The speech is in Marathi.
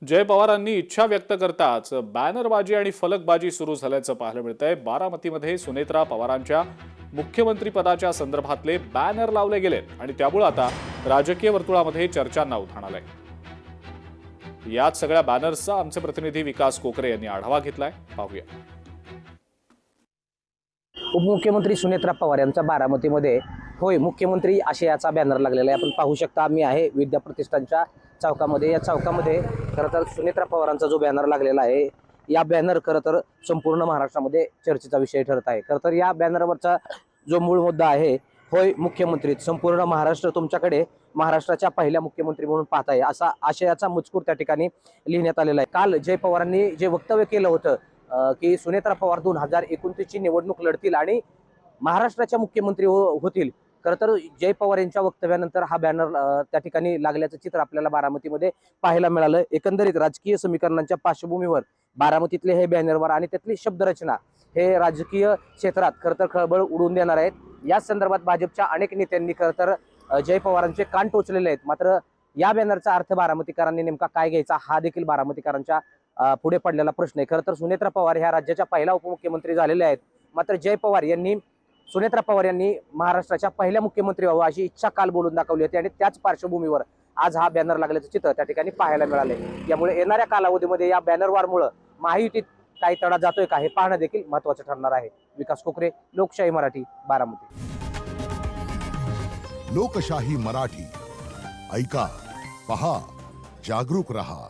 जय पवारांनी इच्छा व्यक्त करताच बॅनरबाजी आणि फलकबाजी सुरू झाल्याचं पाहायला मिळतंय। बारामतीमध्ये सुनेत्रा पवारांच्या मुख्यमंत्री पदाच्या संदर्भातले बॅनर लावले गेले आणि त्यामुळे आता राजकीय वर्तुळामध्ये चर्चांना उधाण आलंय। याच सगळ्या बॅनर्सचा आमचे प्रतिनिधी विकास कोकरे यांनी आढावा घेतलाय, पाहूया। उपमुख्यमंत्री सुनेत्रा पवार यांचा बारामतीमध्ये होय मुख्यमंत्री आशयाचा बॅनर लागलेला आहे। आपण पाहू शकता, आम्ही आहे विद्या प्रतिष्ठानच्या चौकामध्ये। या चौकामध्ये खरं तर सुनेत्रा पवारांचा जो बॅनर लागलेला आहे, या बॅनर खरं तर संपूर्ण महाराष्ट्रामध्ये चर्चेचा विषय ठरत आहे। खरं तर या बॅनरवरचा जो मूळ मुद्दा आहे, होय मुख्यमंत्री, संपूर्ण महाराष्ट्र तुमच्याकडे महाराष्ट्राच्या पहिल्या मुख्यमंत्री म्हणून पाहत आहे, असा आशयाचा मजकूर त्या ठिकाणी लिहिण्यात आलेला आहे। काल जय पवारांनी जे वक्तव्य केलं होतं की सुनेत्रा पवार 2029 ची निवडणूक लढतील आणि महाराष्ट्राच्या मुख्यमंत्री होतील, खरं तर जय पवार यांच्या वक्तव्यानंतर हा बॅनर त्या ठिकाणी लागल्याचं चित्र आपल्याला बारामतीमध्ये पाहायला मिळालं। एकंदरीत राजकीय समीकरणांच्या पार्श्वभूमीवर बारामतीतले हे बॅनरवर आणि त्यातली शब्दरचना हे राजकीय क्षेत्रात खरं तर खळबळ उडवून देणार आहेत। याच संदर्भात भाजपच्या अनेक नेत्यांनी खरं तर जय पवारांचे कान टोचलेले आहेत। मात्र या बॅनरचा अर्थ बारामतीकरांनी नेमका काय घ्यायचा, हा देखील बारामतीकरांच्या पुढे पडलेला प्रश्न आहे। खरं तर सुनेत्रा पवार ह्या राज्याच्या पहिल्या उपमुख्यमंत्री झालेल्या आहेत, मात्र जय पवार यांनी सुनेत्रा पवार यांनी महाराष्ट्राच्या पहिल्या मुख्यमंत्री व्हावं अशी इच्छा काल बोलून दाखवली होती आणि त्याच पार्श्वभूमीवर आज हा बॅनर लागल्याचं चित्र त्या ठिकाणी पाहायला मिळाले। यामुळे येणाऱ्या कालावधीमध्ये या बॅनरवारमुळे महायुतीत काही तडा जातोय का, हे पाहणं देखील महत्त्वाचं ठरणार आहे। विकास कोकरे, लोकशाही मराठी, बारामती। लोकशाही मराठी, ऐका, पहा, जागरूक रहा।